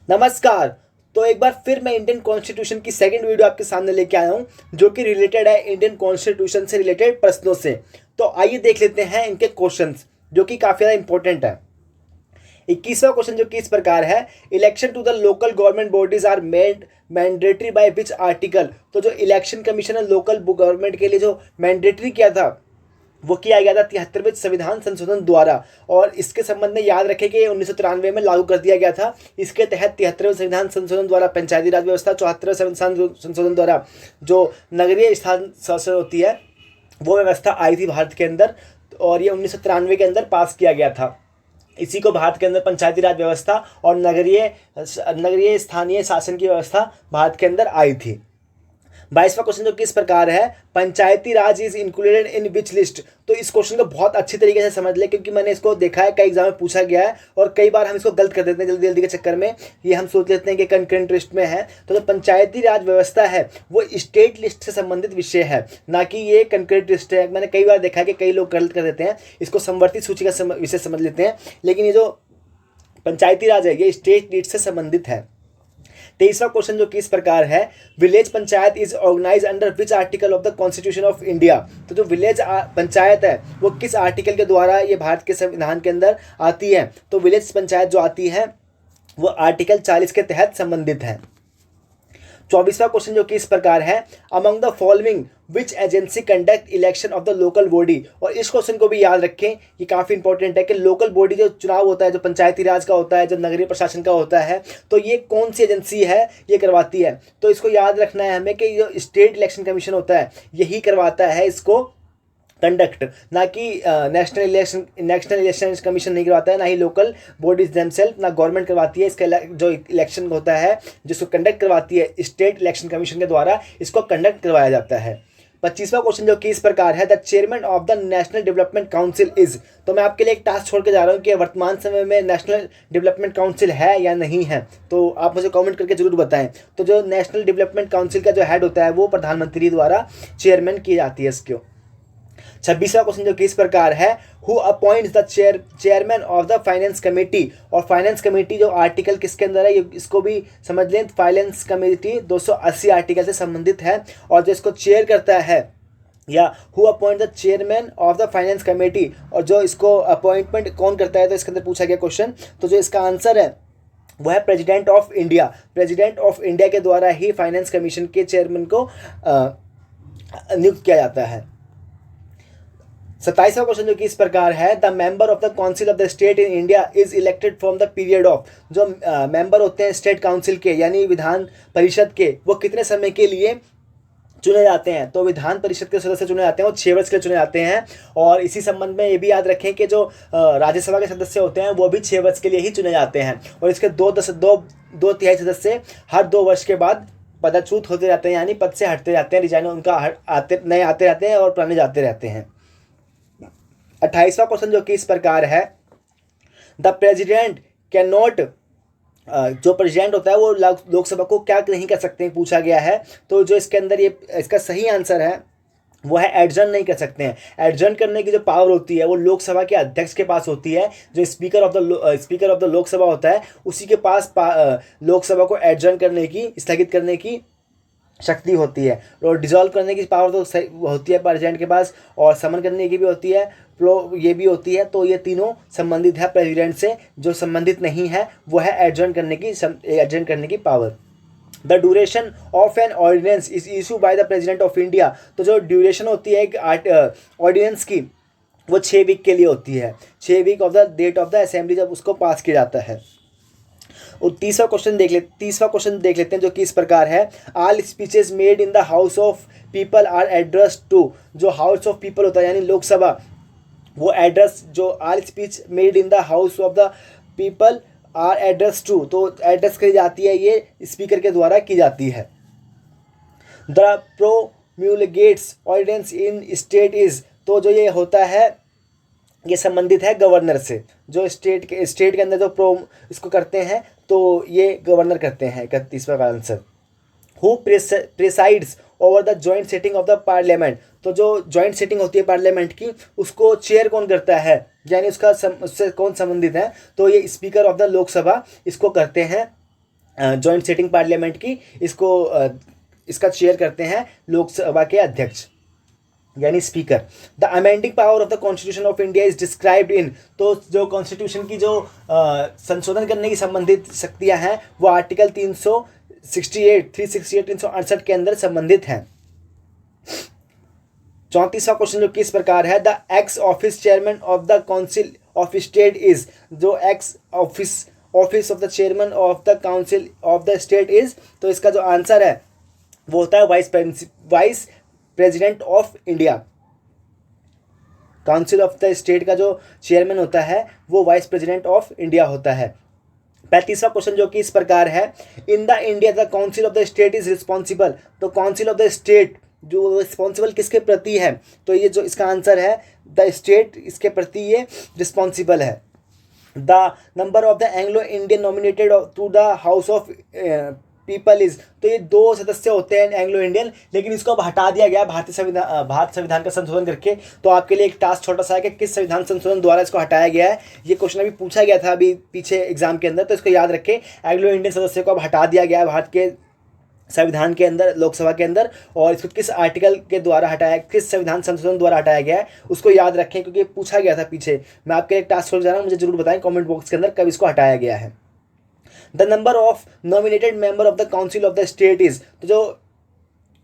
नमस्कार। तो एक बार फिर मैं इंडियन कॉन्स्टिट्यूशन की सेकंड वीडियो आपके सामने लेके आया हूं, जो कि रिलेटेड है इंडियन कॉन्स्टिट्यूशन से रिलेटेड प्रश्नों से। तो आइए देख लेते हैं इनके क्वेश्चंस, जो कि काफ़ी ज़्यादा इंपॉर्टेंट है। 21वां क्वेश्चन जो कि इस प्रकार है, election to the local government bodies are made mandatory by which article. तो जो इलेक्शन कमीशन है लोकल गवर्नमेंट के लिए जो मैंडेटरी किया था, वो किया गया था 73वें संविधान संशोधन द्वारा। और इसके संबंध में याद रखें कि 1993 में लागू कर दिया गया था। इसके तहत 73वें संविधान संशोधन द्वारा पंचायती राज व्यवस्था, 74वें संविधान संशोधन द्वारा जो नगरीय स्थान शासन होती है वो व्यवस्था आई थी भारत के अंदर, और ये 1993 के अंदर पास किया गया था। इसी को भारत के अंदर पंचायती राज व्यवस्था और नगरीय स्थानीय शासन की व्यवस्था भारत के अंदर आई थी। 22वां क्वेश्चन जो किस प्रकार है, Panchayati Raj is included in which list. तो इस क्वेश्चन को बहुत अच्छी तरीके से समझ ले, क्योंकि मैंने इसको देखा है, कई एग्जाम में पूछा गया है और कई बार हम इसको गलत कर देते हैं जल्दी जल्दी के चक्कर में। ये हम सोच लेते हैं कि कंकरेंट लिस्ट में है। तो जो पंचायती राज व्यवस्था है वो स्टेट लिस्ट से संबंधित विषय है, ना कि ये कंकरेंट लिस्ट है। मैंने कई बार देखा है कि कई लोग गलत कर देते हैं, इसको संवर्ती सूची का विषय समझ लेते हैं, लेकिन ये जो पंचायती राज है ये स्टेट लिस्ट से संबंधित है। 23वां क्वेश्चन जो कि इस प्रकार है, village panchayat is organize under which article of the constitution of India. तो जो विलेज पंचायत है वो किस आर्टिकल के द्वारा ये भारत के संविधान के अंदर आती है। तो विलेज पंचायत जो आती है वो आर्टिकल 40 के तहत संबंधित है। 24वां क्वेश्चन जो कि इस प्रकार है, among the following which agency conduct election of the local body. और इस क्वेश्चन को भी याद रखें, ये काफ़ी इंपॉर्टेंट है कि लोकल बॉडी जो चुनाव होता है, जो पंचायती राज का होता है, जो नगरीय प्रशासन का होता है, तो ये कौन सी एजेंसी है ये करवाती है। तो इसको याद रखना है हमें कि जो स्टेट इलेक्शन कमीशन होता है यही करवाता है इसको कंडक्ट, ना कि नेशनल इलेक्शन कमीशन नहीं करवाता है, ना ही लोकल बॉडीज देमसेल्फ, ना गवर्नमेंट करवाती है। इसका जो इलेक्शन होता है जिसको कंडक्ट करवाती है स्टेट इलेक्शन कमीशन के द्वारा, इसको कंडक्ट करवाया जाता है। 25वां क्वेश्चन जो कि इस प्रकार है, the chairman of the national development council is. तो मैं आपके लिए एक टास्क छोड़ के जा रहा हूँ कि वर्तमान समय में नेशनल डेवलपमेंट काउंसिल है या नहीं है, तो आप मुझे कमेंट करके जरूर बताएं। तो जो नेशनल डेवलपमेंट काउंसिल का जो हेड होता है वो प्रधानमंत्री द्वारा चेयरमैन की जाती है इसको। 26वां क्वेश्चन जो कि इस प्रकार है, who appoints the chairman of the finance committee. और फाइनेंस कमेटी जो आर्टिकल किसके अंदर है, ये इसको भी समझ लें। फाइनेंस कमेटी 280 आर्टिकल से संबंधित है, और जो इसको चेयर करता है, या who appoint the chairman of the finance committee, और जो इसको अपॉइंटमेंट कौन करता है, तो इसके अंदर पूछा गया क्वेश्चन। तो जो इसका आंसर है वो है president of India. President of India के द्वारा ही फाइनेंस कमीशन के चेयरमैन को नियुक्त किया जाता है। 27वां क्वेश्चन जो कि इस प्रकार है, the member of the council of the state in India is elected from the period of. जो मेंबर होते हैं स्टेट काउंसिल के यानी विधान परिषद के, वो कितने समय के लिए चुने जाते हैं। तो विधान परिषद के सदस्य चुने जाते हैं वो 6 वर्ष के लिए चुने जाते हैं। और इसी संबंध में ये भी याद रखें कि जो राज्यसभा के सदस्य होते हैं वो भी 6 वर्ष के लिए ही चुने जाते हैं, और इसके दो तिहाई सदस्य हर 2 वर्ष के बाद पदच्युत होते जाते हैं, यानी पद से हटते जाते हैं, रिजाइन उनका नए आते रहते हैं और पुराने जाते रहते हैं। 28वां क्वेश्चन जो कि इस प्रकार है, द प्रेसिडेंट कैन नॉट। जो प्रेसिडेंट होता है वो लोकसभा को क्या नहीं कर सकते पूछा गया है। तो जो इसके अंदर ये इसका सही आंसर है वो है एडजर्न नहीं कर सकते हैं। एडजर्न करने की जो पावर होती है वो लोकसभा के अध्यक्ष के पास होती है। जो स्पीकर ऑफ द लोकसभा होता है उसी के पास लोकसभा को एडजर्न करने की, स्थगित करने की शक्ति होती है। और डिसॉल्व करने की पावर तो होती है प्रेसिडेंट के पास, और समन करने की भी होती है, ये भी होती है। तो ये तीनों संबंधित है प्रेसिडेंट से। जो संबंधित नहीं है वो है एडजर्न करने की power. The duration of an ordinance is issue by the president of India. तो जो ड्यूरेशन होती है एक ऑर्डिनेंस की, वो 6 वीक के लिए होती है। 6 week of the date of the assembly जब उसको पास किया जाता है। और 30वां क्वेश्चन देख लेते हैं जो कि इस प्रकार है, all speeches made in the house of people are address to. जो हाउस ऑफ पीपल होता है यानी लोकसभा, वो एड्रेस, जो all speech made in the house of the people are address to, तो एड्रेस करी जाती है ये स्पीकर के द्वारा की जाती है। The promulgates ordinance in state is. तो जो ये होता है ये संबंधित है गवर्नर से। जो स्टेट के अंदर जो इसको करते हैं तो ये गवर्नर करते हैं। 31वां का answer, who presides over the joint sitting of the parliament. तो जो जॉइंट सिटिंग होती है पार्लियामेंट की, उसको चेयर कौन करता है, यानी उससे कौन संबंधित है। तो ये स्पीकर ऑफ द लोकसभा इसको करते हैं। जॉइंट सिटिंग पार्लियामेंट की, इसका चेयर करते हैं लोकसभा के अध्यक्ष यानी speaker. The amending power of the constitution of India is described in, तो जो कॉन्स्टिट्यूशन की जो संशोधन करने की संबंधित शक्तियां हैं वो आर्टिकल 368 368 के अंदर संबंधित हैं। 34वां क्वेश्चन जो कि इस प्रकार है, the ex officio chairman of the council of state is, जो ex officio of the chairman of the council of the state is, तो इसका जो आंसर है वो होता है vice president of India. Council of the state का जो चेयरमैन होता है वो वाइस प्रेसिडेंट ऑफ इंडिया होता है। 35वां क्वेश्चन जो कि इस प्रकार है, in the India the council of the state is responsible, तो काउंसिल ऑफ द स्टेट जो रिस्पॉन्सिबल किसके प्रति है, तो ये जो इसका आंसर है द स्टेट, इसके प्रति ये रिस्पॉन्सिबल है। The number of the Anglo Indian nominated to the house of people is, तो ये 2 सदस्य होते हैं एंग्लो इंडियन, लेकिन इसको अब हटा दिया गया है भारत संविधान का संशोधन करके। तो आपके लिए एक टास्क छोटा सा है कि किस संविधान संशोधन द्वारा इसको हटाया गया है। ये क्वेश्चन अभी पूछा गया था अभी पीछे एग्जाम के अंदर, तो इसको याद रखें। एंग्लो इंडियन सदस्य को अब हटा दिया गया है भारत के संविधान के अंदर, लोकसभा के अंदर, और इसको किस आर्टिकल के द्वारा हटाया, किस संविधान संशोधन द्वारा हटाया गया है उसको याद रखें, क्योंकि पूछा गया था पीछे। मैं आपके लिए एक टास्क छोड़ जा रहा हूँ, मुझे जरूर बताएं कमेंट बॉक्स के अंदर कब इसको हटाया गया है। The number of nominated member of the council of the state is, तो जो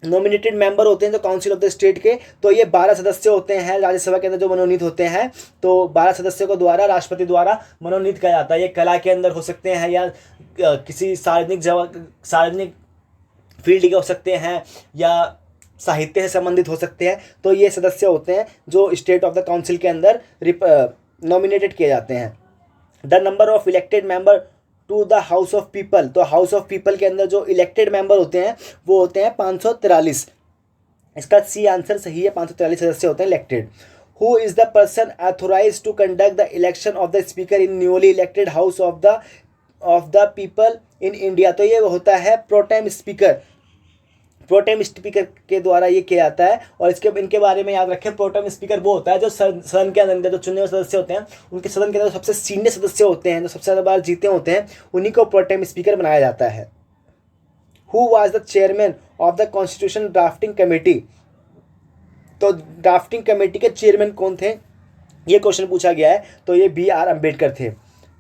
नॉमिनेटेड मेंबर होते हैं जो काउंसिल ऑफ द स्टेट के, तो ये 12 सदस्य होते हैं राज्यसभा के अंदर जो मनोनीत होते हैं। तो 12 सदस्यों को द्वारा राष्ट्रपति द्वारा मनोनीत किया जाता है। ये कला के अंदर हो सकते हैं या किसी सार्वजनिक फील्ड के हो सकते हैं या साहित्य से संबंधित हो सकते हैं। तो ये सदस्य होते हैं जो स्टेट ऑफ द काउंसिल के अंदर नॉमिनेटेड किए जाते हैं। The number of elected member to the house of people, तो हाउस ऑफ पीपल के अंदर जो इलेक्टेड मेंबर होते हैं वो होते हैं 543। इसका सी आंसर सही है, 543 सदस्य होते हैं elected. Who is the person authorize to conduct the election of the speaker in newly elected house of the people in India, तो ये होता है प्रोटेम स्पीकर। प्रोटेम स्पीकर के द्वारा ये किया जाता है। और इनके बारे में याद रखें, प्रोटेम स्पीकर वो होता है जो सदन के अंदर जो चुने हुए सदस्य होते हैं, उनके सदन के अंदर सबसे सीनियर सदस्य होते हैं, जो सबसे ज़्यादा बार जीते होते हैं, उन्हीं को प्रोटेम स्पीकर बनाया जाता है। Who was the chairman of the constitution drafting committee, तो ड्राफ्टिंग कमेटी के चेयरमैन कौन थे ये क्वेश्चन पूछा गया है, तो ये BR अम्बेडकर थे।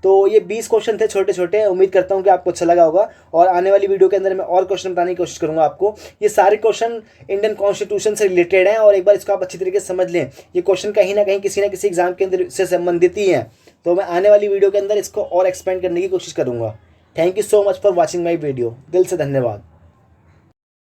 तो ये 20 क्वेश्चन थे छोटे छोटे। उम्मीद करता हूँ कि आपको अच्छा लगा होगा, और आने वाली वीडियो के अंदर मैं और क्वेश्चन बताने की कोशिश करूँगा आपको। ये सारे क्वेश्चन इंडियन कॉन्स्टिट्यूशन से रिलेटेड हैं, और एक बार इसको आप अच्छी तरीके से समझ लें। ये क्वेश्चन कहीं ना कहीं किसी न किसी एग्जाम के अंदर से संबंधित ही हैं। तो मैं आने वाली वीडियो के अंदर इसको और एक्सपेंड करने की कोशिश करूँगा। Thank you so much for watching my video. दिल से धन्यवाद।